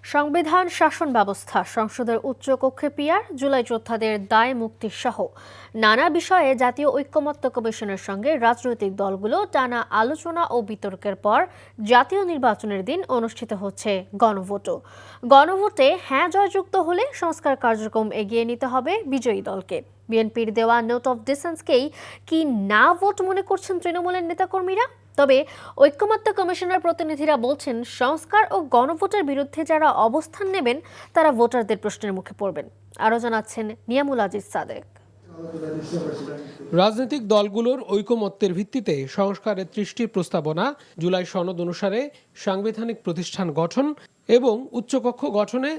সংবিধান, শাসন ব্যবস্থা, সংসদের উচ্চ কক্ষে পিয়ার, জুলাই যোদ্ধাদের দায় মুক্তি সহ নানা বিষয়ে জাতীয় ঐকমত্য কমিশনের সঙ্গে রাজনৈতিক দলগুলো টানা আলোচনা ও বিতর্কের পর জাতীয় নির্বাচনের দিন অনুষ্ঠিত হচ্ছে গণভোটও। গণভোটে হ্যাঁ জয়যুক্ত হলে সংস্কার কার্যক্রম এগিয়ে নিতে হবে বিজয়ী দলকে। বিএনপির দেওয়া নোট অফ ডিসেন্সকেই কি না ভোট মনে করছেন তৃণমূলের নেতাকর্মীরা? তবে ঐকমত্য কমিশনের প্রতিনিধিরা বলছেন, সংস্কার ও গণভোটের বিরুদ্ধে যারা অবস্থান নেবেন তারা ভোটারদের প্রশ্নের মুখে পড়বেন। আরও জানাচ্ছেন নিয়ামুল আজিজ সাদেক। রাজনৈতিক দলগুলোর ঐকমত্যের ভিত্তিতে সংস্কারের ৩০টি প্রস্তাবনা, জুলাই সনদ অনুসারে সাংবিধানিক প্রতিষ্ঠান গঠন এবং উচ্চকক্ষ গঠনে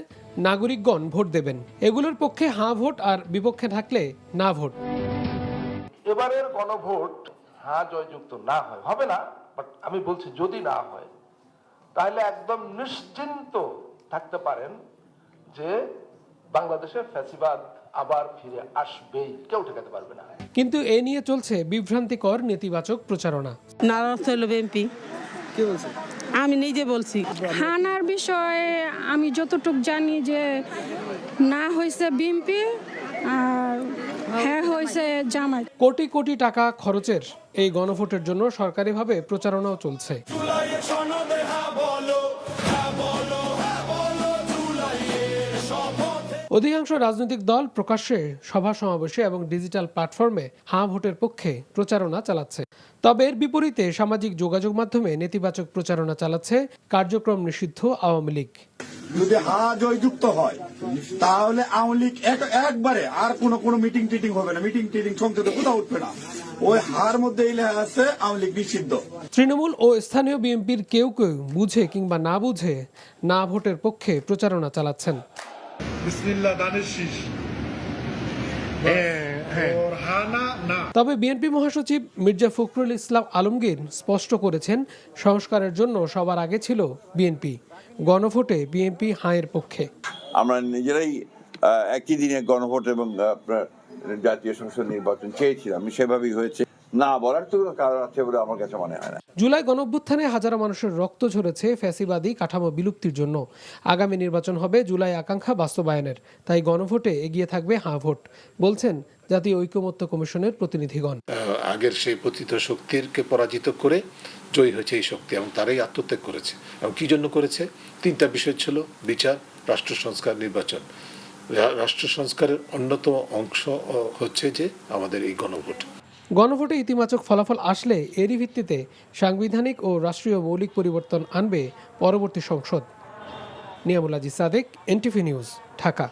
নাগরিকগণ ভোট দেবেন। এগুলোর পক্ষে হাঁ ভোট আর বিপক্ষে থাকলে না ভোট। এবারের গণভোট হ্যাঁ জয়যুক্ত না হয়, হবে না, বাট আমি বলছি যদি না হয় তাহলে একদম নিশ্চিন্ত থাকতে পারেন যে বাংলাদেশে ফ্যাসিবাদ আবার ফিরে আসবেই, কেউ ঠেকাতে পারবে না। কিন্তু এ নিয়ে চলছে বিভ্রান্তিকর নেতিবাচক প্রচারণা। নারাজ হলো বিএনপি। কে বলছে? আমি নিজে বলছি। হানার বিষয়ে আমি যতটুকু জানি যে না হয়েছে বিএনপি আর হ্যাঁ হয়েছে জামায়াত। কোটি কোটি টাকা খরচের এই গণভোটের জন্য সরকারিভাবে প্রচারণাও চলছে। অধিকাংশ রাজনৈতিক দল প্রকাশ্যে সভা সমাবেশে এবং ডিজিটাল প্ল্যাটফর্মে হাঁ ভোটের পক্ষে প্রচারণা চালাচ্ছে। তবে এর বিপরীতে সামাজিক যোগাযোগ মাধ্যমে নেতিবাচক প্রচারণা চালাচ্ছে কার্যক্রম নিষিদ্ধ আওয়ামী লীগ। যদি হা জয়যুক্ত হয় তাহলে আওয়ামী লীগ একবারে আর কোনো মিটিং টিটিং হবে না, মিটিং টিটিং সংসদে কোথাও উঠবে না। ওই হার মধ্যে এই লেখা আছে আওয়ামী লীগ নিষিদ্ধ। তৃণমূল ও স্থানীয় বিএনপির কেউ কেউ বুঝে কিংবা না বুঝে না ভোটের পক্ষে প্রচারণা চালাচ্ছেন। তবে বিএনপি মহাসচিব মির্জা ফখরুল ইসলাম আলমগীর স্পষ্ট করেছেন, সংস্কারের জন্য সবার আগে ছিল বিএনপি। গণভোটে বিএনপি হাঁয়ের পক্ষে। আমরা নিজেরাই একই দিনে গণভোট এবং জাতীয় সংসদ নির্বাচন চেয়েছিলাম, সেভাবেই হয়েছে। না বলার তো কারণ আছে বলে আমার কাছে মনে হয় না। জুলাই গণঅভ্যুত্থানে হাজারো মানুষের রক্ত ঝরেছে ফ্যাসিবাদী কাঠামো বিলুপ্তির জন্য। আগামী নির্বাচন হবে জুলাই আকাঙ্ক্ষা বাস্তবায়নের, তাই গণভোটে এগিয়ে থাকবে হাঁ ভোট, বলছেন জাতীয় ঐকমত্য কমিশনের প্রতিনিধিগণ। আগের সেই পতিত শক্তিকে পরাজিত করে জয়ী হয়েছে এই শক্তি এবং তারাই আত্মত্যাগ করেছে। এবং কি জন্য করেছে? 3টা বিষয় ছিল: বিচার, রাষ্ট্র সংস্কার, নির্বাচন। রাষ্ট্র সংস্কারের অন্যতম অংশ হচ্ছে যে আমাদের এই গণভোট। গণভোটে ইতিবাচক ফলাফল আসলে এরই ভিত্তিতে সাংবিধানিক ও রাষ্ট্রীয় মৌলিক পরিবর্তন আনবে পরবর্তী সংসদ। Niamul Aziz Sadek, NTV news, Dhaka.